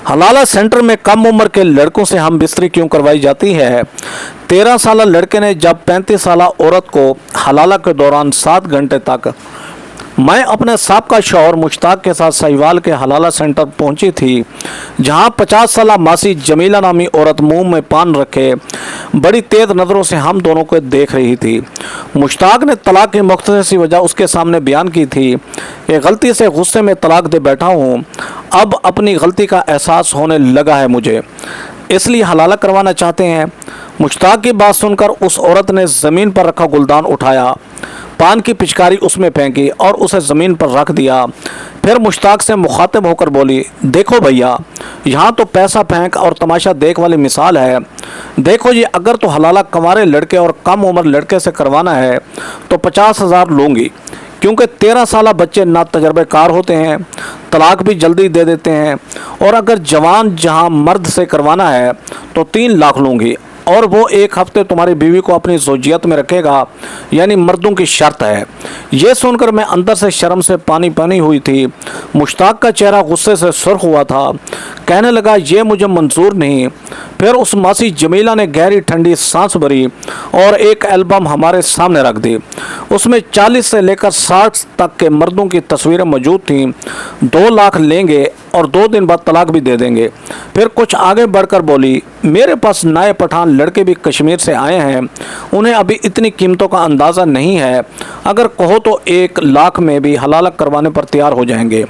हलाला centre में कम उम्र के लड़कों से हम बिस्तरी क्यों करवाई जाती है। 13 साल लड़के ने जब 35 साल औरत को हलाला के दौरान 7 घंटे तक मैं अपने साबका शौहर मुश्ताक के साथ साहिवाल के हलाला सेंटर पहुंची थी, जहां 50 साल मासी जमीला नामी औरत मुंह में पान रखे बड़ी तेज नज़रों से हम दोनों को देख रही थी। मुश्ताक ने तलाक की मुख्तसर सी वजह उसके सामने बयान की थी कि गलती से गुस्से में तलाक दे बैठा हूं, अब अपनी गलती का एहसास होने लगा है मुझे, इसलिए हलाला करवाना चाहते हैं। मुश्ताक की बात सुनकर उस औरत ने ज़मीन पर रखा गुलदान उठाया, पान की पिचकारी उसमें फेंकी और उसे ज़मीन पर रख दिया। फिर मुश्ताक से मुखातिब होकर बोली, देखो भैया, यहाँ तो पैसा फेंक और तमाशा देख वाली मिसाल है। देखो ये अगर तो हलाला कंवारे लड़के और कम उम्र लड़के से करवाना है तो 50,000 लूँगी, क्योंकि 13 साल बच्चे ना तजर्बेकार होते हैं, तलाक भी जल्दी दे देते हैं। और अगर जवान जहां मर्द से करवाना है तो 3 लाख लूँगी, और वो 1 हफ्ते तुम्हारी बीवी को अपनी ज़ौजियत में रखेगा, यानी मर्दों की शर्त है। ये सुनकर मैं अंदर से शर्म से पानी पानी हुई थी। मुश्ताक का चेहरा गुस्से से सुर्ख हुआ था, कहने लगा ये मुझे मंजूर नहीं। फिर उस मासी जमीला ने गहरी ठंडी सांस भरी और एक एल्बम हमारे सामने रख दी। उसमें 40 से लेकर 60 तक के मर्दों की तस्वीरें मौजूद थीं। 2 लाख लेंगे और 2 दिन बाद तलाक भी दे देंगे। फिर कुछ आगे बढ़कर बोली, मेरे पास नए पठान लड़के भी कश्मीर से आए हैं, उन्हें अभी इतनी कीमतों का अंदाज़ा नहीं है, अगर कहो तो 1 लाख में भी हलाला करवाने पर तैयार हो जाएंगे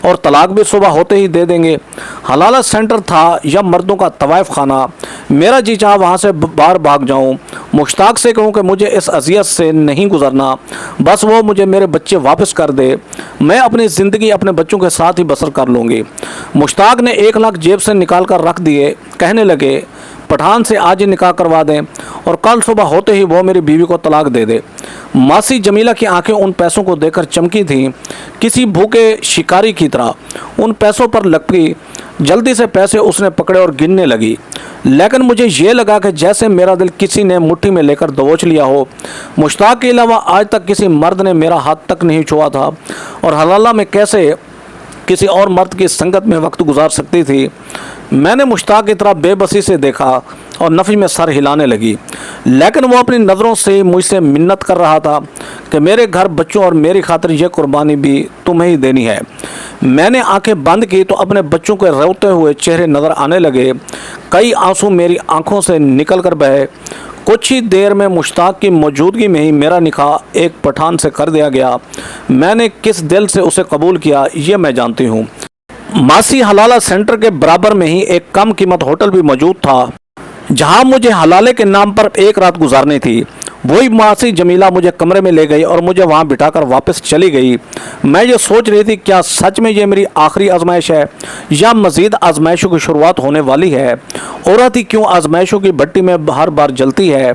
और तलाक भी सुबह होते ही दे देंगे। हलाला सेंटर था या मर्दों का तवाइफ खाना, मेरा जी चाह वहाँ से बाहर भाग जाऊँ। मुश्ताक से कहूँ कि मुझे इस अजियत से नहीं गुजरना, बस वो मुझे मेरे बच्चे वापस कर दे, मैं अपनी ज़िंदगी अपने बच्चों के साथ ही बसर कर लूँगी। मुश्ताक ने 1 लाख जेब से निकाल कर रख दिए, कहने लगे पठान से आज ही निकाह करवा दें और कल सुबह होते ही वो मेरी बीवी को तलाक दे दे। मासी जमीला की आंखें उन पैसों को देखकर चमकी थीं, किसी भूखे शिकारी की तरह उन पैसों पर लपकी। जल्दी से पैसे उसने पकड़े और गिनने लगी, लेकिन मुझे ये लगा कि जैसे मेरा दिल किसी ने मुट्ठी में लेकर दबोच लिया हो। मुश्ताक के अलावा आज तक किसी मर्द ने मेरा हाथ तक नहीं छुआ था, और हलाला में कैसे किसी और मर्द की संगत में वक्त गुजार सकती थी। मैंने मुश्ताक की तरफ बेबसी से देखा और नफ़ी में सर हिलाने लगी, लेकिन वो अपनी नज़रों से मुझसे मिन्नत कर रहा था कि मेरे घर बच्चों और मेरी खातिर यह कुर्बानी भी तुम्हें ही देनी है। मैंने आंखें बंद की तो अपने बच्चों के रोते हुए चेहरे नज़र आने लगे। कई आंसू मेरी आंखों से निकल कर बहे। कुछ ही देर में मुश्ताक की मौजूदगी में ही मेरा निकाह एक पठान से कर दिया गया। मैंने किस दिल से उसे कबूल किया ये मैं जानती हूँ। मासी हलाला सेंटर के बराबर में ही एक कम कीमत होटल भी मौजूद था, जहाँ मुझे हलाले के नाम पर 1 रात गुजारनी थी। वही मासी जमीला मुझे कमरे में ले गई और मुझे वहाँ बिठाकर वापस चली गई। मैं ये सोच रही थी, क्या सच में ये मेरी आखिरी आजमाइश है या मज़ीद आजमाइशों की शुरुआत होने वाली है। औरत ही क्यों आजमाइशों की भट्टी में हर बार जलती है।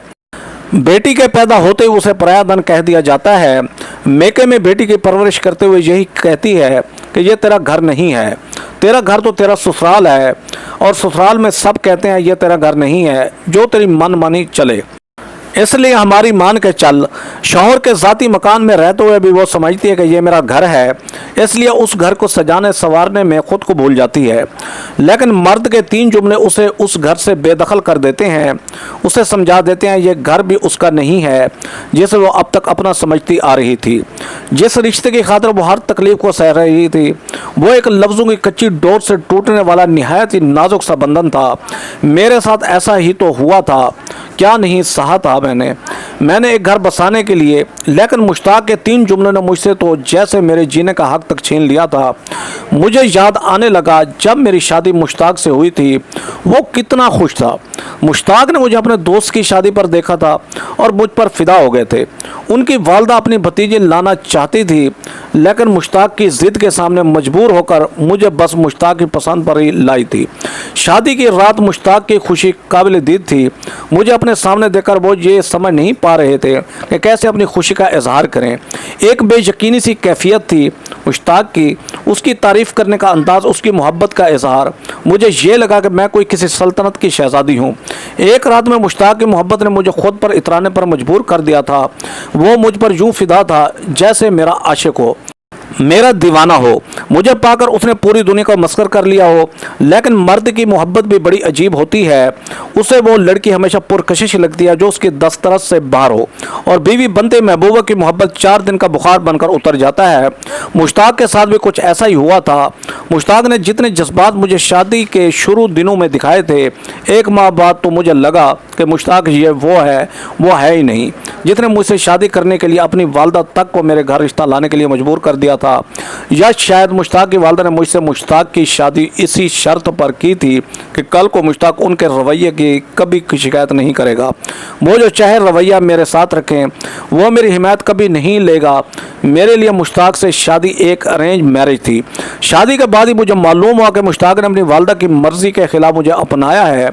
बेटी के पैदा होते ही उसे पराया धन कह दिया जाता है। मेके में बेटी की परवरिश करते हुए यही कहती है कि ये तेरा घर नहीं है, तेरा घर तो तेरा ससुराल है, और ससुराल में सब कहते हैं ये तेरा घर नहीं है, जो तेरी मन मानी चले। इसलिए हमारी मान के चल। शौहर के ज़ाती मकान में रहते हुए भी वो समझती है कि ये मेरा घर है, इसलिए उस घर को सजाने संवारने में ख़ुद को भूल जाती है। लेकिन मर्द के 3 जुमले उसे उस घर से बेदखल कर देते हैं, उसे समझा देते हैं ये घर भी उसका नहीं है जिसे वो अब तक अपना समझती आ रही थी। जिस रिश्ते की खातिर वो हर तकलीफ़ को सह रही थी, वो एक लफ्ज़ों की कच्ची डोर से टूटने वाला निहायत ही नाजुक सा बंधन था। मेरे साथ ऐसा ही तो हुआ था, क्या नहीं सहा था मैंने एक घर बसाने के लिए, लेकिन मुश्ताक के 3 जुमलों ने मुझसे तो जैसे मेरे जीने का हक तक छीन लिया था। मुझे याद आने लगा जब मेरी शादी मुश्ताक से हुई थी, वो कितना खुश था। मुश्ताक ने मुझे अपने दोस्त की शादी पर देखा था और मुझ पर फिदा हो गए थे। उनकी वालदा अपनी भतीजी लाना चाहती थी, लेकिन मुश्ताक की ज़िद के सामने मजबूर होकर मुझे बस मुश्ताक की पसंद पर ही लाई थी। शादी की रात मुश्ताक की खुशी काबिल दीद थी। मुझे अपने सामने देखकर वो ये समझ नहीं पा रहे थे कि कैसे अपनी खुशी का इजहार करें। एक बेयकीनी सी कैफियत थी मुश्ताक की, उसकी तारीफ़ करने का अंदाज़, उसकी मोहब्बत का इजहार। मुझे ये लगा कि मैं कोई किसी सल्तनत की शहज़ादी हूँ। एक रात में मुश्ताक की मोहब्बत ने मुझे खुद पर इतराने पर मजबूर कर दिया था। वो मुझ पर यूँ फिदा था जैसे मेरा आशिक हो। मेरा दीवाना हो। मुझे पाकर उसने पूरी दुनिया को मस्कर कर लिया हो। लेकिन मर्द की मोहब्बत भी बड़ी अजीब होती है। उसे वो लड़की हमेशा पुरकशिश लगती है जो उसकी दस्तरस से बाहर हो, और बीवी बनते महबूबा की मोहब्बत 4 दिन का बुखार बनकर उतर जाता है। मुश्ताक के साथ भी कुछ ऐसा ही हुआ था। मुश्ताक ने जितने जज्बात मुझे शादी के शुरू दिनों में दिखाए थे, 1 माह बाद तो मुझे लगा कि मुश्ताक ये वो है ही नहीं। जितने मुझसे शादी करने के लिए अपनी वालदा तक को मेरे घर रिश्ता लाने के लिए मजबूर कर दिया था, या शायद मुश्ताक की वालदा ने मुझसे मुश्ताक की शादी इसी शर्त पर की थी कि कल को मुश्ताक उनके रवैये की कभी शिकायत नहीं करेगा। वो जो चाहे रवैया मेरे साथ रखें, वो मेरी हिमायत कभी नहीं लेगा। मेरे लिए मुश्ताक से शादी एक अरेंज मैरिज थी। शादी के बाद ही मुझे मालूम हुआ कि मुश्ताक ने अपनी वालदा की मर्जी के खिलाफ मुझे अपनाया है।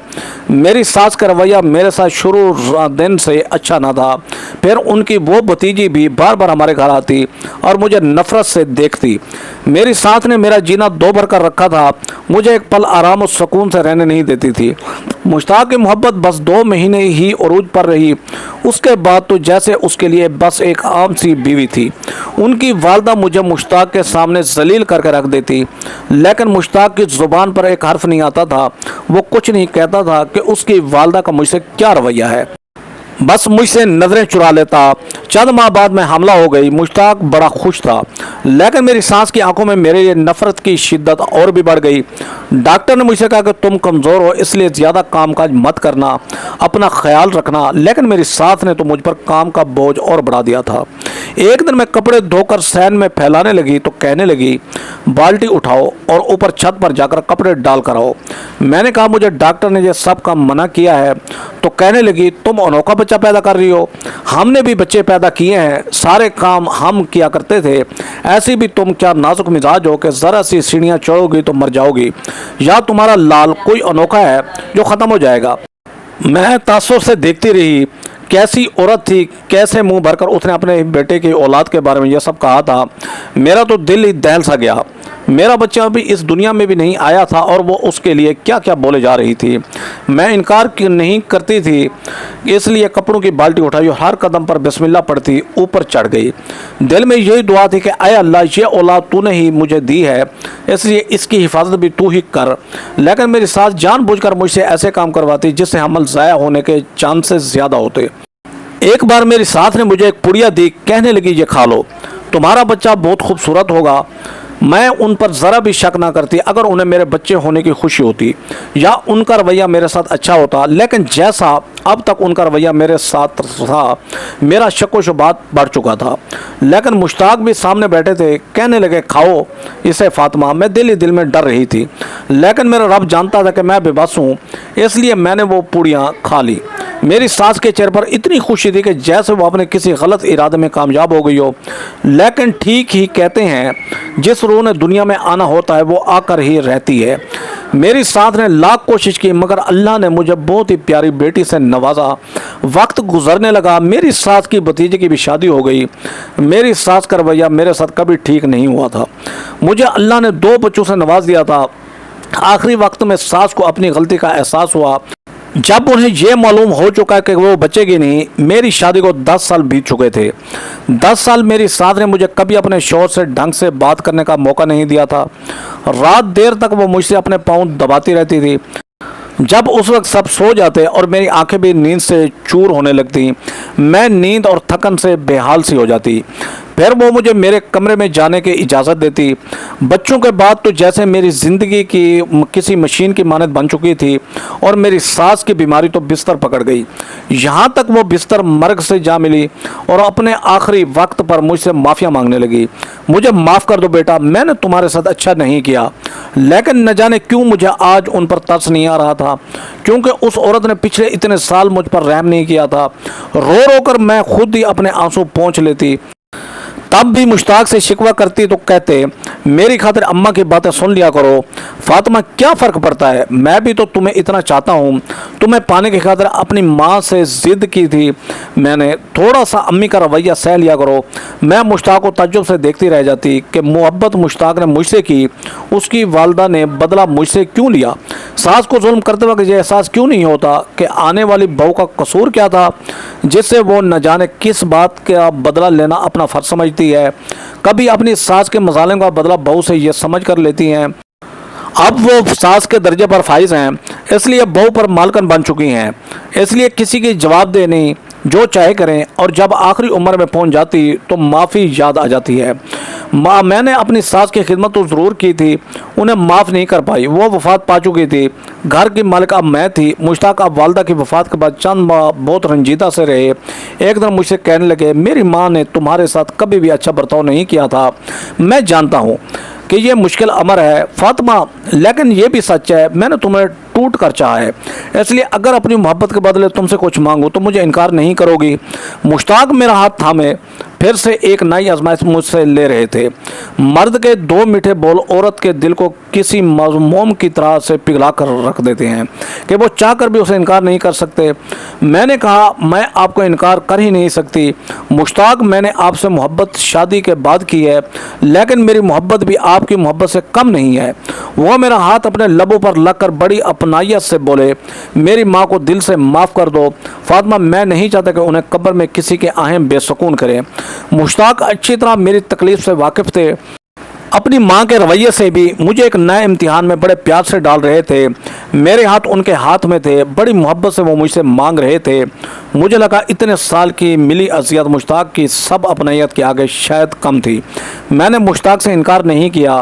मेरी सास का रवैया मेरे साथ शुरू दिन से अच्छा ना था। फिर उनकी वो भतीजी भी बार बार हमारे घर आती और मुझे नफरत से देखती। मेरी सास ने मेरा जीना दो भर कर रखा था। मुझे एक पल आराम और सुकून से रहने नहीं देती थी। मुश्ताक की मोहब्बत बस 2 महीने ही उरूज पर रही। उसके बाद तो जैसे उसके लिए बस एक आम सी बीवी थी। उनकी वालदा मुझे मुश्ताक के सामने जलील करके रख देती, लेकिन मुश्ताक की ज़ुबान पर एक हर्फ नहीं आता था। वो कुछ नहीं कहता था कि उसकी वालदा का मुझसे क्या रवैया है। बस मुझसे नजरें चुरा लेता। चंद माह बाद मैं हमला हो गई। मुश्ताक बड़ा खुश था, लेकिन मेरी सास की आंखों में मेरे लिए नफरत की शिद्दत और भी बढ़ गई। डॉक्टर ने मुझसे कहा कि तुम कमज़ोर हो, इसलिए ज़्यादा कामकाज मत करना, अपना ख्याल रखना। लेकिन मेरी सास ने तो मुझ पर काम का बोझ और बढ़ा दिया था। एक दिन मैं कपड़े धोकर सैन में फैलाने लगी तो कहने लगी, बाल्टी उठाओ और ऊपर छत पर जाकर कपड़े डाल कर आओ। मैंने कहा, मुझे डॉक्टर ने ये सब काम मना किया है। तो कहने लगी, तुम अनोखा बच्चा पैदा कर रही हो, हमने भी बच्चे पैदा किए हैं, सारे काम हम किया करते थे। ऐसी भी तुम क्या नाजुक मिजाज हो कि ज़रा सी सीढ़ियाँ चढ़ोगी तो मर जाओगी, या तुम्हारा लाल कोई अनोखा है जो ख़त्म हो जाएगा। मैं तासुर से देखती रही। कैसी औरत थी, कैसे मुंह भरकर उसने अपने बेटे की औलाद के बारे में यह सब कहा था। मेरा तो दिल ही दहल सा गया। मेरा बच्चा अभी इस दुनिया में भी नहीं आया था और वो उसके लिए क्या क्या बोले जा रही थी। मैं इनकार नहीं करती थी, इसलिए कपड़ों की बाल्टी उठाई और हर कदम पर बिस्मिल्लाह पढ़ती ऊपर चढ़ गई। दिल में यही दुआ थी कि ऐ अल्लाह, ये औलाद तूने ही मुझे दी है, इसलिए इसकी हिफाजत भी तू ही कर। लेकिन मेरी सास जानबूझकर मुझसे ऐसे काम करवाती जिससे हमल ज़ाया होने के चांसेस ज़्यादा होते। एक बार मेरी सास ने मुझे एक पुड़िया दी, कहने लगी, ये खा लो, तुम्हारा बच्चा बहुत खूबसूरत होगा। मैं उन पर ज़रा भी शक ना करती अगर उन्हें मेरे बच्चे होने की खुशी होती या उनका रवैया मेरे साथ अच्छा होता। लेकिन जैसा अब तक उनका रवैया मेरे साथ था, मेरा शक व शुबात बढ़ चुका था। लेकिन मुश्ताक भी सामने बैठे थे। कहने लगे, खाओ इसे फातिमा। मैं दिल ही दिल में डर रही थी, लेकिन मेरा रब जानता था कि मैं बेबस हूँ, इसलिए मैंने वो पूड़ियाँ खा ली। मेरी सास के चेहरे पर इतनी खुशी थी कि जैसे वो अपने किसी गलत इरादे में कामयाब हो गई हो। लेकिन ठीक ही कहते हैं, जिस रूह ने दुनिया में आना होता है वो आकर ही रहती है। मेरी सास ने लाख कोशिश की, मगर अल्लाह ने मुझे बहुत ही प्यारी बेटी से नवाजा। वक्त गुजरने लगा, मेरी सास की भतीजे की भी शादी हो गई। मेरी सास का रवैया मेरे साथ कभी ठीक नहीं हुआ था। मुझे अल्लाह ने 2 बच्चों से नवाज दिया था। आखिरी वक्त में सास को अपनी गलती का एहसास हुआ। जब उन्हें यह मालूम हो चुका कि वो बचेगी नहीं। मेरी शादी को 10 साल बीत चुके थे। 10 साल मेरी सास ने मुझे कभी अपने शौहर से ढंग से बात करने का मौका नहीं दिया था। रात देर तक वो मुझसे अपने पाँव दबाती रहती थी। जब उस वक्त सब सो जाते और मेरी आंखें भी नींद से चूर होने लगती, मैं नींद और थकन से बेहाल सी हो जाती। फिर वो मुझे मेरे कमरे में जाने की इजाज़त देती। बच्चों के बाद तो जैसे मेरी ज़िंदगी की किसी मशीन की मानद बन चुकी थी और मेरी सास की बीमारी तो बिस्तर पकड़ गई। यहाँ तक वो बिस्तर मर्ग से जा मिली और अपने आखिरी वक्त पर मुझसे माफ़िया मांगने लगी। मुझे माफ़ कर दो बेटा, मैंने तुम्हारे साथ अच्छा नहीं किया। लेकिन न जाने क्यों मुझे आज उन पर तरस नहीं आ रहा था, क्योंकि उस औरत ने पिछले इतने साल मुझ पर रहम नहीं किया था। रो रो कर मैं खुद ही अपने आंसू पोंछ लेती। तब भी मुश्ताक से शिकवा करती तो कहते, मेरी खातिर अम्मा की बातें सुन लिया करो। फातिमा, क्या फ़र्क पड़ता है, मैं भी तो तुम्हें इतना चाहता हूँ। तुम्हें पाने की खातिर अपनी माँ से ज़िद की थी मैंने, थोड़ा सा अम्मी का रवैया सह लिया करो। मैं मुश्ताक को तज्जुब से देखती रह जाती कि मोहब्बत मुश्ताक ने मुझसे की, उसकी वालदा ने बदला मुझसे क्यों लिया। सास को जुल्म करते वक्त ये एहसास क्यों नहीं होता कि आने वाली बहू का कसूर क्या था, जिससे वो न जाने किस बात का बदला लेना अपना फ़र्ज समझती है। कभी अपनी सास के मज़ालिम का बदला बहू से ये समझ कर लेती हैं। अब वो सास के दर्जे पर फाइज हैं, इसलिए बहू पर मालकन बन चुकी हैं, इसलिए किसी की जवाबदेही नहीं, जो चाहे करें। और जब आखिरी उम्र में पहुंच जाती तो माफ़ी याद आ जाती है। मैंने अपनी सास की खिदमत तो ज़रूर की थी, उन्हें माफ़ नहीं कर पाई। वो वफ़ात पा चुकी थी, घर की मालिक अब मैं थी। मुश्ताक अब वालदा की वफ़ात के बाद चंद माह बहुत रंजीदा से रहे। एक दिन मुझसे कहने लगे, मेरी माँ ने तुम्हारे साथ कभी भी अच्छा बर्ताव नहीं किया था। मैं जानता हूँ कि ये मुश्किल अमर है फातिमा, लेकिन ये भी सच है, मैंने तुम्हें टूट कर चाहा है, इसलिए अगर अपनी मोहब्बत के बदले तुमसे कुछ मांगूं तो मुझे इनकार नहीं करोगी। मुश्ताक मेरा हाथ थामे फिर से एक नई आजमाइश मुझसे ले रहे थे। मर्द के दो मीठे बोल औरत के दिल को किसी मोम की तरह से पिघला कर रख देते हैं कि वो चाह कर भी उसे इनकार नहीं कर सकते। मैंने कहा, मैं आपको इनकार कर ही नहीं सकती मुश्ताक, मैंने आपसे मोहब्बत शादी के बाद की है, लेकिन मेरी मोहब्बत भी आपकी मोहब्बत से कम नहीं है। वो मेरा हाथ अपने लबों पर लग कर बड़ी अपनायत से बोले, मेरी माँ को दिल से माफ़ कर दो फातिमा, मैं नहीं चाहता कि उन्हें कब्र में किसी के आहें बेसुकून करें। मुश्ताक अच्छी तरह मेरी तकलीफ से वाकिफ़ थे। अपनी माँ के रवैये से भी मुझे एक नए इम्तिहान में बड़े प्यार से डाल रहे थे। मेरे हाथ उनके हाथ में थे, बड़ी मोहब्बत से वो मुझसे मांग रहे थे। मुझे लगा इतने साल की मिली अज़ियत मुश्ताक की सब अपनायत के आगे शायद कम थी। मैंने मुश्ताक से इनकार नहीं किया,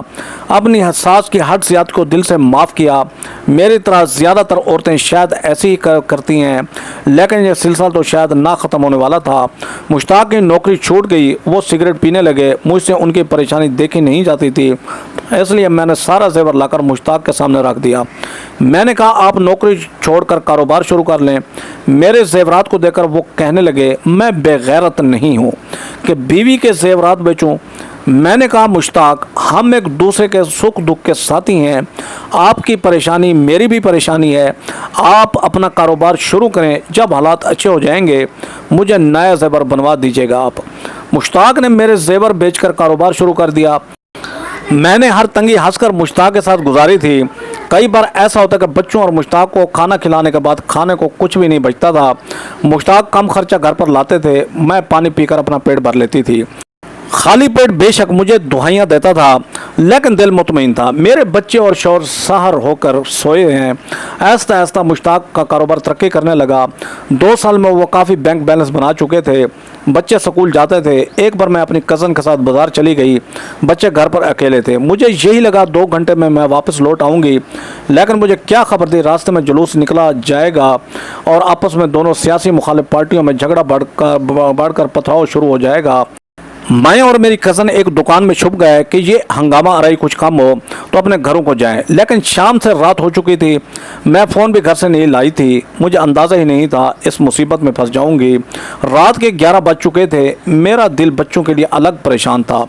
अपनी सास की हद ज़ियादत को दिल से माफ़ किया। मेरी तरह ज़्यादातर औरतें शायद ऐसी ही करती हैं, लेकिन यह सिलसिला तो शायद ना ख़त्म होने वाला था। मुश्ताक की नौकरी छूट गई, वो सिगरेट पीने लगे। मुझसे उनकी परेशानी देखी नहीं जाती थी, इसलिए मैंने सारा जेवर लाकर मुश्ताक के सामने रख दिया। मैंने कहा, आप नौकरी छोड़कर कारोबार शुरू कर लें। मेरे जेवरात को देखकर वो कहने लगे, मैं बेगैरत नहीं हूँ कि बीवी के जेवरात बेचूं। मैंने कहा, मुश्ताक, हम एक दूसरे के सुख दुख के साथी हैं, आपकी परेशानी मेरी भी परेशानी है। आप अपना कारोबार शुरू करें, जब हालात अच्छे हो जाएंगे मुझे नया जेवर बनवा दीजिएगा आप। मुश्ताक ने मेरे जेवर बेचकर कारोबार शुरू कर दिया। मैंने हर तंगी हंसकर मुश्ताक के साथ गुजारी थी। कई बार ऐसा होता कि बच्चों और मुश्ताक को खाना खिलाने के बाद खाने को कुछ भी नहीं बचता था। मुश्ताक कम खर्चा घर पर लाते थे, मैं पानी पीकर अपना पेट भर लेती थी। खाली पेट बेशक मुझे दुहाइयाँ देता था, लेकिन दिल मुतमईन था। मेरे बच्चे और शौहर सहर होकर सोए हैं। आहिस्ता आहिस्ता मुश्ताक का कारोबार तरक्की करने लगा। 2 साल में वो काफ़ी बैंक बैलेंस बना चुके थे। बच्चे स्कूल जाते थे। एक बार मैं अपनी कज़न के साथ बाज़ार चली गई, बच्चे घर पर अकेले थे। मुझे यही लगा 2 घंटे में मैं वापस लौट आऊँगी, लेकिन मुझे क्या खबर थी रास्ते में जुलूस निकला जाएगा और आपस में दोनों सियासी मुखालिफ पार्टियों में झगड़ा बढ़कर पथराव शुरू हो जाएगा। मैं और मेरी कज़न एक दुकान में छुप गए कि ये हंगामा आराई कुछ कम हो तो अपने घरों को जाएं, लेकिन शाम से रात हो चुकी थी। मैं फ़ोन भी घर से नहीं लाई थी। मुझे अंदाज़ा ही नहीं था इस मुसीबत में फंस जाऊंगी। रात के 11 बज चुके थे। मेरा दिल बच्चों के लिए अलग परेशान था,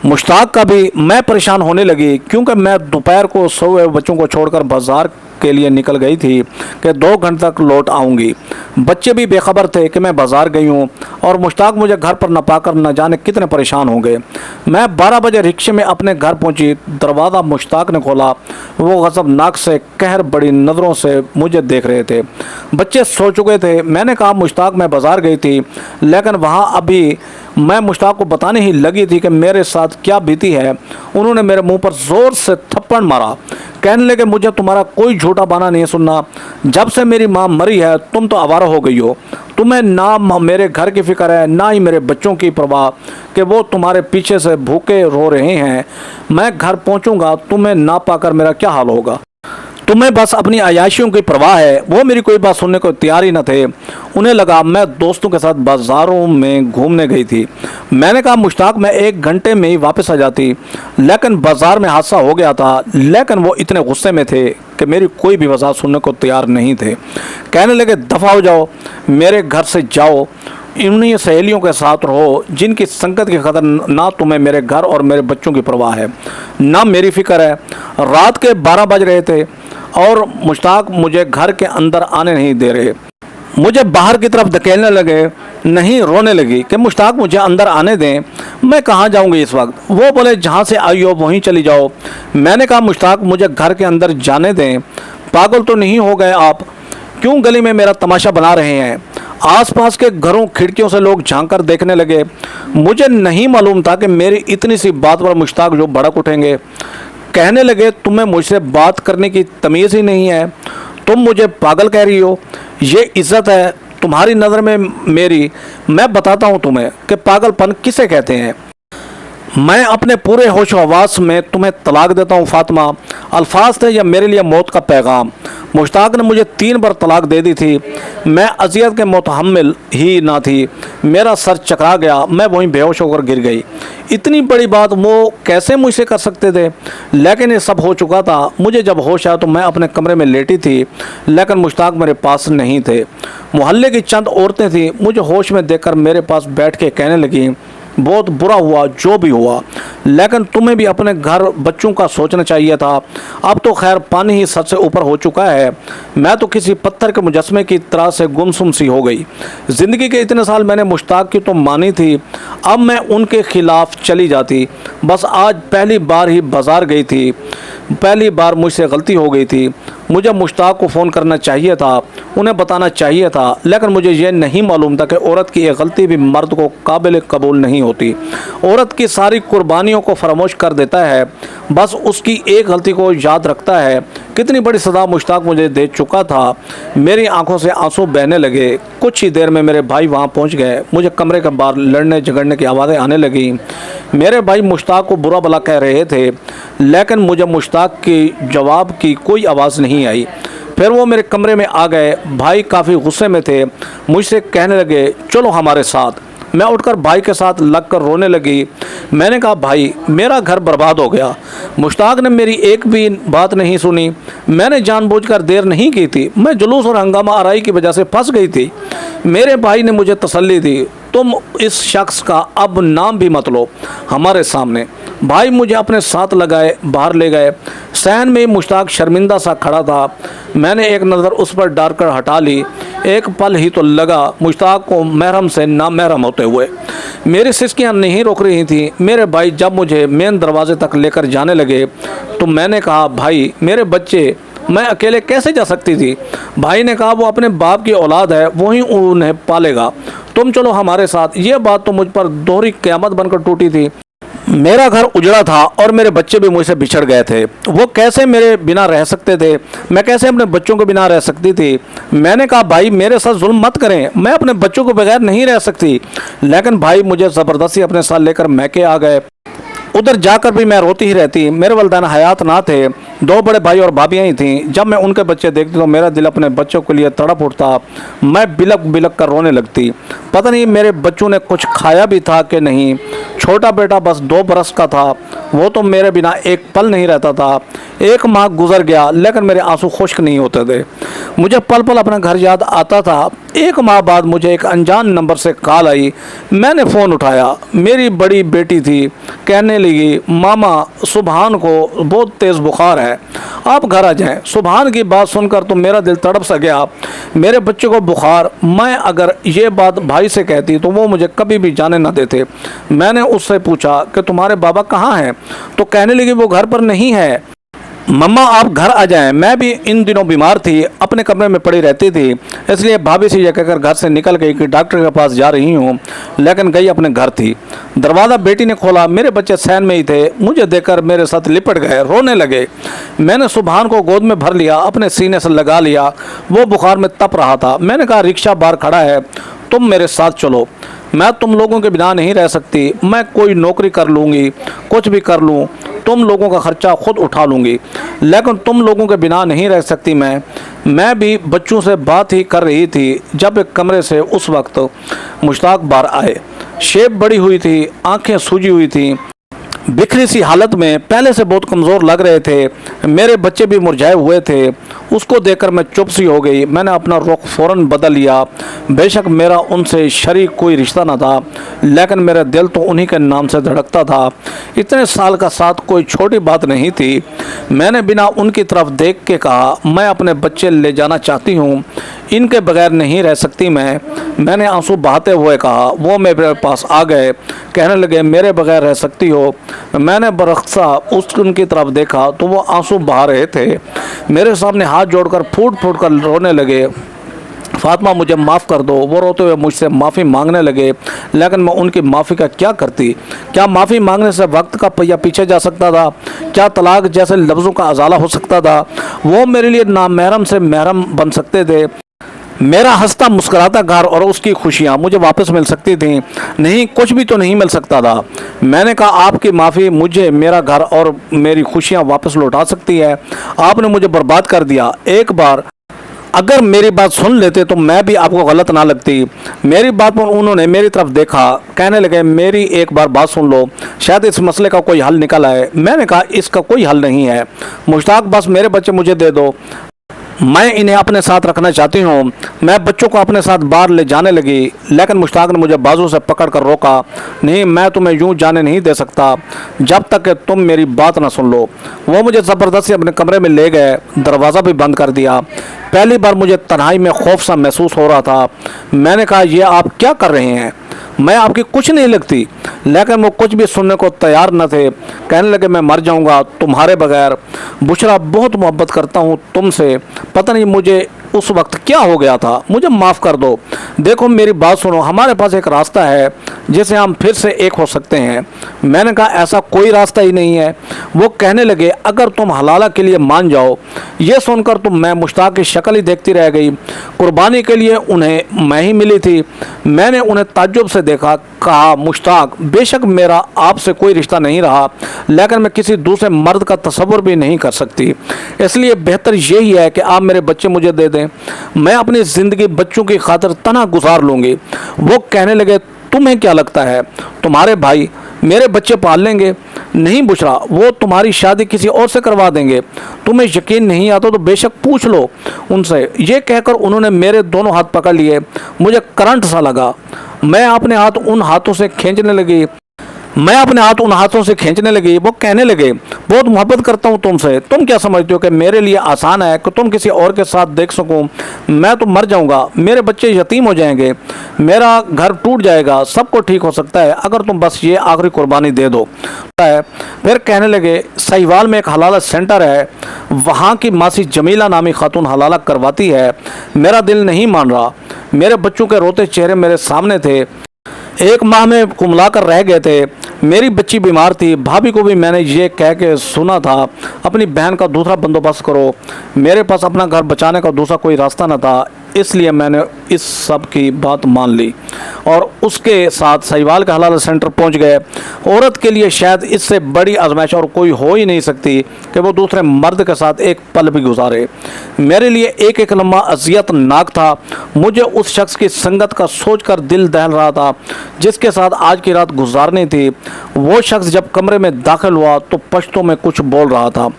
मुश्ताक का भी। मैं परेशान होने लगी क्योंकि मैं दोपहर को सोए बच्चों को छोड़कर बाज़ार के लिए निकल गई थी कि 2 घंटे तक लौट आऊँगी। बच्चे भी बेखबर थे कि मैं बाज़ार गई हूँ और मुश्ताक मुझे घर पर न पाकर न जाने कितने परेशान हो गए। मैं 12 बजे रिक्शे में अपने घर पहुँची। दरवाज़ा मुश्ताक ने खोला। वो गज़बनाक से कहर बड़ी नज़रों से मुझे देख रहे थे। बच्चे सो चुके थे। मैंने कहा, मुश्ताक, मैं बाज़ार गई थी, लेकिन वहाँ अभी मैं मुश्ताक को बताने ही लगी थी कि मेरे साथ क्या बीती है। उन्होंने मेरे मुंह पर ज़ोर से थप्पड़ मारा। कहने लगे, मुझे तुम्हारा कोई झूठा बहाना नहीं सुनना। जब से मेरी माँ मरी है तुम तो आवारा हो गई हो। तुम्हें ना मेरे घर की फिक्र है, ना ही मेरे बच्चों की परवाह कि वो तुम्हारे पीछे से भूखे रो रहे हैं। मैं घर पहुँचूँगा, तुम्हें ना पाकर मेरा क्या हाल होगा। तुम्हें बस अपनी अयाशियों की परवाह है। वो मेरी कोई बात सुनने को तैयार ही न थे। उन्हें लगा मैं दोस्तों के साथ बाज़ारों में घूमने गई थी। मैंने कहा, मुश्ताक, मैं 1 घंटे में ही वापस आ जाती, लेकिन बाज़ार में हादसा हो गया था। लेकिन वो इतने गुस्से में थे कि मेरी कोई भी वजह सुनने को तैयार नहीं थे। कहने लगे, दफ़ा हो जाओ, मेरे घर से जाओ, इन्हीं सहेलियों के साथ रहो जिनकी संगत की कदर ना तुम्हें मेरे घर और मेरे बच्चों की परवाह है, ना मेरी फ़िक्र है। रात के 12 बज रहे थे और मुश्ताक मुझे घर के अंदर आने नहीं दे रहे। मुझे बाहर की तरफ धकेलने लगे। नहीं, रोने लगी कि मुश्ताक मुझे अंदर आने दें, मैं कहाँ जाऊँगी इस वक्त। वो बोले, जहाँ से आई हो वहीं चली जाओ। मैंने कहा, मुश्ताक मुझे घर के अंदर जाने दें, पागल तो नहीं हो गए आप? क्यों गली में मेरा तमाशा बना रहे हैं? आसपास के घरों खिड़कियों से लोग झांक कर देखने लगे। मुझे नहीं मालूम था कि मेरी इतनी सी बात पर मुश्ताक जो भड़क उठेंगे। कहने लगे, तुम्हें मुझसे बात करने की तमीज़ ही नहीं है, तुम मुझे पागल कह रही हो, ये इज़्ज़त है तुम्हारी नज़र में मेरी? मैं बताता हूँ तुम्हें कि पागलपन किसे कहते हैं। मैं अपने पूरे होश हवास में तुम्हें तलाक देता हूँ फातिमा। अल्फाज थे या मेरे लिए मौत का पैगाम। मुश्ताक ने मुझे 3 बार तलाक दे दी थी। मैं अजियत के मुतहम्मिल ही ना थी। मेरा सर चकरा गया, मैं वहीं बेहोश होकर गिर गई। इतनी बड़ी बात वो कैसे मुझसे कर सकते थे? लेकिन ये सब हो चुका था। मुझे जब होश आया तो मैं अपने कमरे में लेटी थी, लेकिन मुश्ताक मेरे पास नहीं थे। मोहल्ले की चंद औरतें थीं, मुझे होश में देखकर मेरे पास बैठ के कहने लगी, बहुत बुरा हुआ जो भी हुआ, लेकिन तुम्हें भी अपने घर बच्चों का सोचना चाहिए था। अब तो खैर पानी ही सर से ऊपर हो चुका है। मैं तो किसी पत्थर के मुजस्मे की तरह से गुमसुम सी हो गई। ज़िंदगी के इतने साल मैंने मुश्ताक की तो मानी थी, अब मैं उनके खिलाफ चली जाती। बस आज पहली बार ही बाज़ार गई थी, पहली बार मुझसे गलती हो गई थी। मुझे मुश्ताक को फ़ोन करना चाहिए था, उन्हें बताना चाहिए था, लेकिन मुझे ये नहीं मालूम था कि औरत की एक गलती भी मर्द को काबिल कबूल नहीं होती। औरत की सारी कुर्बानियों को फरामोश कर देता है, बस उसकी एक गलती को याद रखता है। कितनी बड़ी सज़ा मुश्ताक मुझे दे चुका था। मेरी आंखों से आंसू बहने लगे। कुछ ही देर में मेरे भाई वहाँ पहुँच गए। मुझे कमरे के बाहर लड़ने झगड़ने की आवाज़ें आने लगी। मेरे भाई मुश्ताक को बुरा भला कह रहे थे, लेकिन मुझे मुश्ताक की जवाब की कोई आवाज़ नहीं आई। फिर वो मेरे कमरे में आ गए। भाई काफ़ी गुस्से में थे, मुझसे कहने लगे, चलो हमारे साथ। मैं उठकर भाई के साथ लगकर रोने लगी। मैंने कहा, भाई मेरा घर बर्बाद हो गया। मुश्ताक ने मेरी एक भी बात नहीं सुनी। मैंने जानबूझकर देर नहीं की थी, मैं जुलूस और हंगामा आराई की वजह से फंस गई थी। मेरे भाई ने मुझे तसल्ली दी, तुम इस शख्स का अब नाम भी मत लो हमारे सामने। भाई मुझे अपने साथ लगाए बाहर ले गए। सहन में मुश्ताक शर्मिंदा सा खड़ा था। मैंने एक नज़र उस पर डालकर हटा ली। एक पल ही तो लगा मुश्ताक को महरम से नामहरम होते हुए। मेरी सिसकियाँ नहीं रोक रही थी। मेरे भाई जब मुझे मेन दरवाजे तक लेकर जाने लगे तो मैंने कहा, भाई मेरे बच्चे, मैं अकेले कैसे जा सकती थी? भाई ने कहा, वो अपने बाप की औलाद है, वही उन्हें पालेगा, तुम चलो हमारे साथ। ये बात तो मुझ पर दोहरी क़यामत बनकर टूटी थी। मेरा घर उजड़ा था और मेरे बच्चे भी मुझसे बिछड़ गए थे। वो कैसे मेरे बिना रह सकते थे? मैं कैसे अपने बच्चों के बिना रह सकती थी? मैंने कहा, भाई मेरे साथ जुल्म मत करें, मैं अपने बच्चों के बगैर नहीं रह सकती। लेकिन भाई मुझे ज़बरदस्ती अपने साथ लेकर मैके आ गए। उधर जाकर भी मैं रोती ही रहती। मेरे वलिदैन हयात ना थे, 2 बड़े भाई और भाभियाँ ही थीं। जब मैं उनके बच्चे देखती तो मेरा दिल अपने बच्चों के लिए तड़प उठता। मैं बिलक बिलक कर रोने लगती। पता नहीं मेरे बच्चों ने कुछ खाया भी था कि नहीं। छोटा बेटा बस 2 बरस का था, वो तो मेरे बिना एक पल नहीं रहता था। 1 माह गुजर गया, लेकिन मेरे आंसू खुश्क नहीं होते थे। मुझे पल पल अपना घर याद आता था। 1 माह बाद मुझे एक अनजान नंबर से कॉल आई। मैंने फ़ोन उठाया। मेरी बड़ी बेटी थी। कहने लगी, मामा सुबहान को बहुत तेज़ बुखार है, आप घर आ जाएं। सुबहान की बात सुनकर तो मेरा दिल तड़प सा गया। मेरे बच्चे को बुखार, मैं अगर ये बात भाई से कहती तो वो मुझे कभी भी जाने ना देते। मैंने उससे पूछा कि तुम्हारे बाबा कहाँ हैं? तो कहने लगी, वो घर पर नहीं है। मम्मा आप घर आ जाएं। मैं भी इन दिनों बीमार थी, अपने कमरे में पड़ी रहती थी, इसलिए भाभी से यह कहकर घर से निकल गई कि डॉक्टर के पास जा रही हूँ, लेकिन गई अपने घर थी। दरवाज़ा बेटी ने खोला। मेरे बच्चे सहन में ही थे। मुझे देखकर मेरे साथ लिपट गए, रोने लगे। मैंने सुबहान को गोद में भर लिया, अपने सीने से लगा लिया। वो बुखार में तप रहा था। मैंने कहा, रिक्शा बाहर खड़ा है, तुम मेरे साथ चलो। मैं तुम लोगों के बिना नहीं रह सकती। मैं कोई नौकरी कर लूँगी, कुछ भी कर लूँ, तुम लोगों का खर्चा खुद उठा लूँगी, लेकिन तुम लोगों के बिना नहीं रह सकती। मैं भी बच्चों से बात ही कर रही थी जब एक कमरे से उस वक्त मुश्ताक बाहर आए। शेप बड़ी हुई थी, आंखें सूजी हुई थी, बिखरी सी हालत में, पहले से बहुत कमज़ोर लग रहे थे। मेरे बच्चे भी मुरझाए हुए थे। उसको देखकर मैं चुप सी हो गई। मैंने अपना रुख फ़ौरन बदल लिया। बेशक मेरा उनसे शरीक कोई रिश्ता न था, लेकिन मेरा दिल तो उन्हीं के नाम से धड़कता था। इतने साल का साथ कोई छोटी बात नहीं थी। मैंने बिना उनकी तरफ देख के कहा, मैं अपने बच्चे ले जाना चाहती हूँ, इनके बगैर नहीं रह सकती मैंने आंसू बहाते हुए कहा। वो मेरे पास आ गए, कहने लगे, मेरे बगैर रह सकती हो, मैंने बरखसा उनकी तरफ देखा तो वो आंसू बहा रहे थे। मेरे सामने हाथ जोड़कर फूट फूट कर रोने लगे। फातिमा मुझे माफ़ कर दो। वो रोते हुए मुझसे माफ़ी मांगने लगे, लेकिन मैं उनकी माफ़ी का क्या करती? क्या माफ़ी मांगने से वक्त का पहिया पीछे जा सकता था? क्या तलाक जैसे लफ्ज़ों का अजाला हो सकता था? वो मेरे लिए नामहरम से महरम बन सकते थे। मेरा हंसता मुस्कुराता घर और उसकी खुशियाँ मुझे वापस मिल सकती थीं। नहीं, कुछ भी तो नहीं मिल सकता था। मैंने कहा, आपकी माफ़ी मुझे मेरा घर और मेरी खुशियाँ वापस लौटा सकती है। आपने मुझे बर्बाद कर दिया। एक बार अगर मेरी बात सुन लेते तो मैं भी आपको गलत ना लगती। मेरी बात पर उन्होंने मेरी तरफ देखा, कहने लगे, मेरी एक बार बात सुन लो, शायद इस मसले का कोई हल निकल आए। मैंने कहा, इसका कोई हल नहीं है मुश्ताक, बस मेरे बच्चे मुझे दे दो, मैं इन्हें अपने साथ रखना चाहती हूँ। मैं बच्चों को अपने साथ बाहर ले जाने लगी, लेकिन मुश्ताक ने मुझे बाजू से पकड़ कर रोका। नहीं, मैं तुम्हें यूं जाने नहीं दे सकता जब तक कि तुम मेरी बात ना सुन लो। वो मुझे ज़बरदस्ती अपने कमरे में ले गए, दरवाज़ा भी बंद कर दिया। पहली बार मुझे तन्हाई में खौफ सा महसूस हो रहा था। मैंने कहा, ये आप क्या कर रहे हैं? मैं आपकी कुछ नहीं लगती। लेकिन वो कुछ भी सुनने को तैयार न थे। कहने लगे, मैं मर जाऊंगा तुम्हारे बगैर। बुशरा, बहुत मोहब्बत करता हूँ तुमसे, पता नहीं मुझे उस वक्त क्या हो गया था, मुझे माफ़ कर दो। देखो मेरी बात सुनो, हमारे पास एक रास्ता है जिससे हम फिर से एक हो सकते हैं। मैंने कहा, ऐसा कोई रास्ता ही नहीं है। वो कहने लगे, अगर तुम हलाला के लिए मान जाओ। ये सुनकर तो मैं मुश्ताक की शक्ल ही देखती रह गई। कुर्बानी के लिए उन्हें मैं ही मिली थी। मैंने उन्हें ताज्जुब से देखा। कहा, मुश्ताक, बेशक मेरा आपसे कोई रिश्ता नहीं रहा, लेकिन मैं किसी दूसरे मर्द का तसव्वुर भी नहीं कर सकती। इसलिए बेहतर यही है कि आप मेरे बच्चे मुझे दे दें। मैं अपनी ज़िंदगी बच्चों की खातिर तना गुजार लूँगी। वो कहने लगे, तुम्हें क्या लगता है तुम्हारे भाई मेरे बच्चे पाल लेंगे? नहीं बुशरा, वो तुम्हारी शादी किसी और से करवा देंगे। तुम्हें यकीन नहीं आता तो बेशक पूछ लो उनसे। ये कहकर उन्होंने मेरे दोनों हाथ पकड़ लिए। मुझे करंट सा लगा। मैं अपने हाथ उन हाथों से खींचने लगी। वो कहने लगे, बहुत मोहब्बत करता हूँ तुमसे। तुम क्या समझते हो कि मेरे लिए आसान है कि तुम किसी और के साथ देख सकूं? मैं तो मर जाऊंगा, मेरे बच्चे यतीम हो जाएंगे, मेरा घर टूट जाएगा, सब कुछ ठीक हो सकता है अगर तुम बस ये आखिरी कुर्बानी दे दो। फिर कहने लगे, साहिवाल में एक हलाला सेंटर है, वहाँ की मासी जमीला नामी खातून हलाला करवाती है। मेरा दिल नहीं मान रहा। मेरे बच्चों के रोते चेहरे मेरे सामने थे। एक माह में कुमला कर रह गए थे। मेरी बच्ची बीमार थी। भाभी को भी मैंने ये कह के सुना था, अपनी बहन का दूसरा बंदोबस्त करो। मेरे पास अपना घर बचाने का दूसरा कोई रास्ता न था, इसलिए मैंने इस सब की बात मान ली और उसके साथ साहिवाल के हलाला सेंटर पहुंच गए। औरत के लिए शायद इससे बड़ी आजमाइश और कोई हो ही नहीं सकती कि वो दूसरे मर्द के साथ एक पल भी गुजारे। मेरे लिए एक एक लम्हा अजियतनाक था। मुझे उस शख्स की संगत का सोचकर दिल दहल रहा था जिसके साथ आज की रात गुजारनी थी। वो शख्स जब कमरे में दाखिल हुआ तो पश्तो में कुछ बोल रहा था।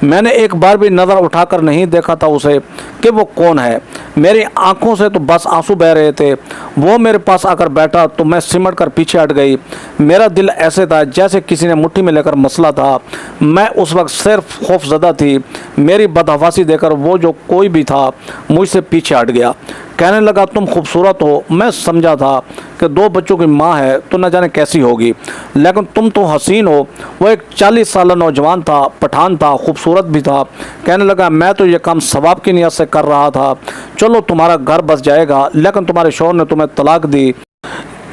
मैंने एक बार भी नज़र उठाकर नहीं देखा था उसे कि वो कौन है। मेरी आंखों से तो बस आंसू बह रहे थे। वो मेरे पास आकर बैठा तो मैं सिमट कर पीछे हट गई। मेरा दिल ऐसे था जैसे किसी ने मुट्ठी में लेकर मसला था। मैं उस वक्त सिर्फ खौफजदा थी। मेरी बदहवासी देकर वो जो कोई भी था मुझसे पीछे हट गया। कहने लगा, तुम खूबसूरत हो। मैं समझा था कि 2 बच्चों की माँ है तो न जाने कैसी होगी, लेकिन तुम तो हसीन हो। वो एक 40 साल नौजवान था, पठान था, खूबसूरत भी था। कहने लगा, मैं तो ये काम सवाब की नियत से कर रहा था। चलो तुम्हारा घर बस जाएगा, लेकिन तुम्हारे शौहर ने तुम्हें तलाक दी।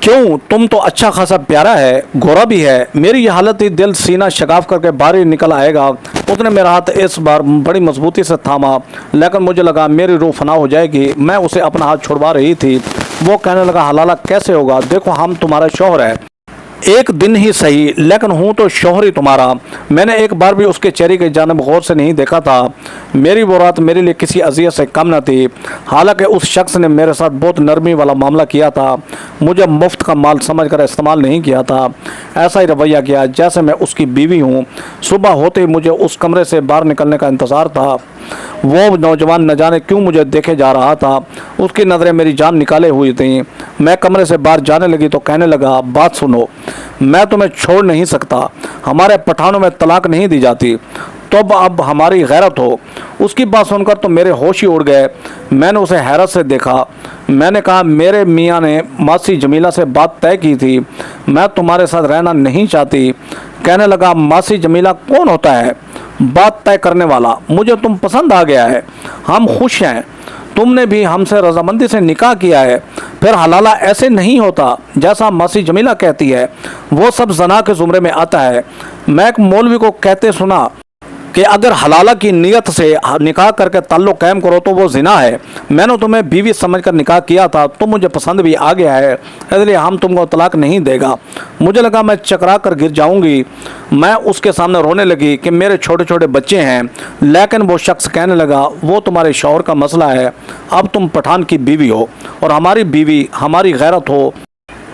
क्यों? तुम तो अच्छा खासा प्यारा है, गोरा भी है। मेरी ये हालत ही दिल सीना शगाफ करके बाहर ही निकल आएगा। उसने मेरा हाथ इस बार बड़ी मजबूती से थामा, लेकिन मुझे लगा मेरी रूह फना हो जाएगी। मैं उसे अपना हाथ छुड़वा रही थी। वो कहने लगा, हलाला कैसे होगा? देखो हम तुम्हारा शौहर है, एक दिन ही सही, लेकिन हूँ तो शौहर ही तुम्हारा। मैंने एक बार भी उसके चेहरे की जानिब गौर से नहीं देखा था। मेरी वो रात मेरे लिए किसी अज़ियत से कम न थी। हालांकि उस शख्स ने मेरे साथ बहुत नरमी वाला मामला किया था। मुझे मुफ्त का माल समझकर इस्तेमाल नहीं किया था। ऐसा ही रवैया किया जैसे मैं उसकी बीवी हूँ। सुबह होते ही मुझे उस कमरे से बाहर निकलने का इंतज़ार था। वो नौजवान न जाने क्यों मुझे देखे जा रहा था। उसकी नज़रें मेरी जान निकाले हुई थीं। मैं कमरे से बाहर जाने लगी तो कहने लगा, बात सुनो, मैं तुम्हें छोड़ नहीं सकता। हमारे पठानों में तलाक नहीं दी जाती, तो अब हमारी गैरत हो। उसकी बात सुनकर तो मेरे होश ही उड़ गए। मैंने उसे हैरत से देखा। मैंने कहा, मेरे मियाँ ने मासी जमीला से बात तय की थी। मैं तुम्हारे साथ रहना नहीं चाहती। कहने लगा, मासी जमीला कौन होता है बात तय करने वाला? मुझे तुम पसंद आ गया है, हम खुश हैं, तुमने भी हमसे रजामंदी से निकाह किया है। फिर हलाला ऐसे नहीं होता जैसा मासी जमीला कहती है, वो सब जना के ज़ुमरे में आता है। मैं एक मौलवी को कहते सुना कि अगर हलाला की नीयत से निकाह करके ताल्लुक़ कायम करो तो वो ज़िना है। मैंने तुम्हें बीवी समझकर निकाह किया था, तुम मुझे पसंद भी आ गया है, इसलिए हम तुमको तलाक नहीं देगा। मुझे लगा मैं चकरा कर गिर जाऊंगी। मैं उसके सामने रोने लगी कि मेरे छोटे छोटे बच्चे हैं, लेकिन वो शख्स कहने लगा, वो तुम्हारे शौहर का मसला है, अब तुम पठान की बीवी हो और हमारी बीवी हमारी गैरत हो।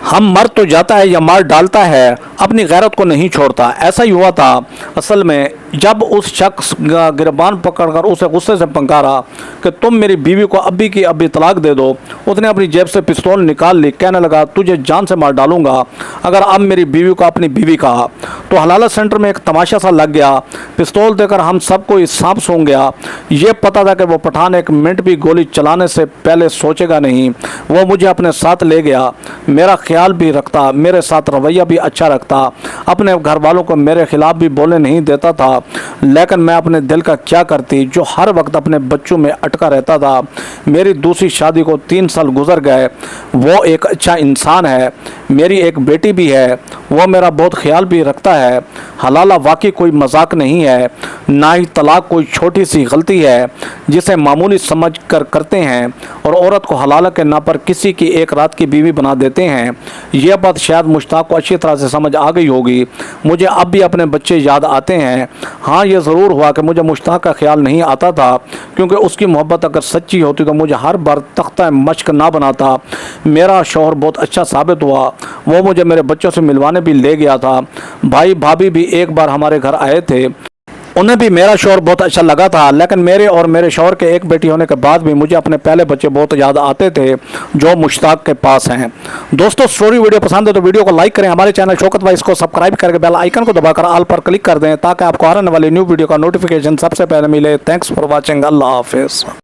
हम मर तो जाता है या मार डालता है, अपनी गैरत को नहीं छोड़ता। ऐसा ही हुआ था असल में, जब उस शख्स का गिरबान पकड़कर उसे गुस्से से पंकारा कि तुम मेरी बीवी को अभी की अभी तलाक दे दो, उसने अपनी जेब से पिस्तौल निकाल ली, कहने लगा, तुझे जान से मार डालूंगा अगर अब मेरी बीवी को अपनी बीवी कहा। तो हलाला सेंटर में एक तमाशा सा लग गया। पिस्तौल देकर हम सबको इस सांप सूंघ गया। ये पता था कि वो पठान एक मिनट भी गोली चलाने से पहले सोचेगा नहीं। वो मुझे अपने साथ ले गया, मेरा ख्याल भी रखता, मेरे साथ रवैया भी अच्छा रखता, अपने घर वालों को मेरे खिलाफ भी बोलने नहीं देता था। लेकिन मैं अपने दिल का क्या करती, जो हर वक्त अपने बच्चों में अटका रहता था। मेरी दूसरी शादी को 3 साल गुजर गए। वो एक अच्छा इंसान है, मेरी एक बेटी भी है, वो मेरा बहुत ख्याल भी रखता है। हलाला वाकई कोई मजाक नहीं है, ना ही तलाक कोई छोटी सी गलती है जिसे मामूली समझ कर करते हैं और औरत को हलाला के नाम पर किसी की एक रात की बीवी बना देते हैं। यह बात शायद मुश्ताक को अच्छी तरह से समझ आ गई होगी। मुझे अब भी अपने बच्चे याद आते हैं। हाँ, ये ज़रूर हुआ कि मुझे मुश्ताक का ख्याल नहीं आता था, क्योंकि उसकी मोहब्बत अगर सच्ची होती तो मुझे हर बार तख्ता मश्क ना बनाता। मेरा शौहर बहुत अच्छा साबित हुआ, वो मुझे मेरे बच्चों से मिलवाने भी ले गया था। भाई भाभी भी एक बार हमारे घर आए थे, उन्हें भी मेरा शौहर बहुत अच्छा लगा था। लेकिन मेरे और मेरे शौहर के एक बेटी होने के बाद भी मुझे अपने पहले बच्चे बहुत याद आते थे जो मुश्ताक के पास हैं। दोस्तों, स्टोरी वीडियो पसंद है तो वीडियो को लाइक करें, हमारे चैनल शौकत वाइस को सब्सक्राइब करके बेल आइकन को दबाकर ऑल पर क्लिक कर दें ताकि आपको आने वाली न्यू वीडियो का नोटिफिकेशन सबसे पहले मिले। Thanks for watching. अल्लाह हाफिज़।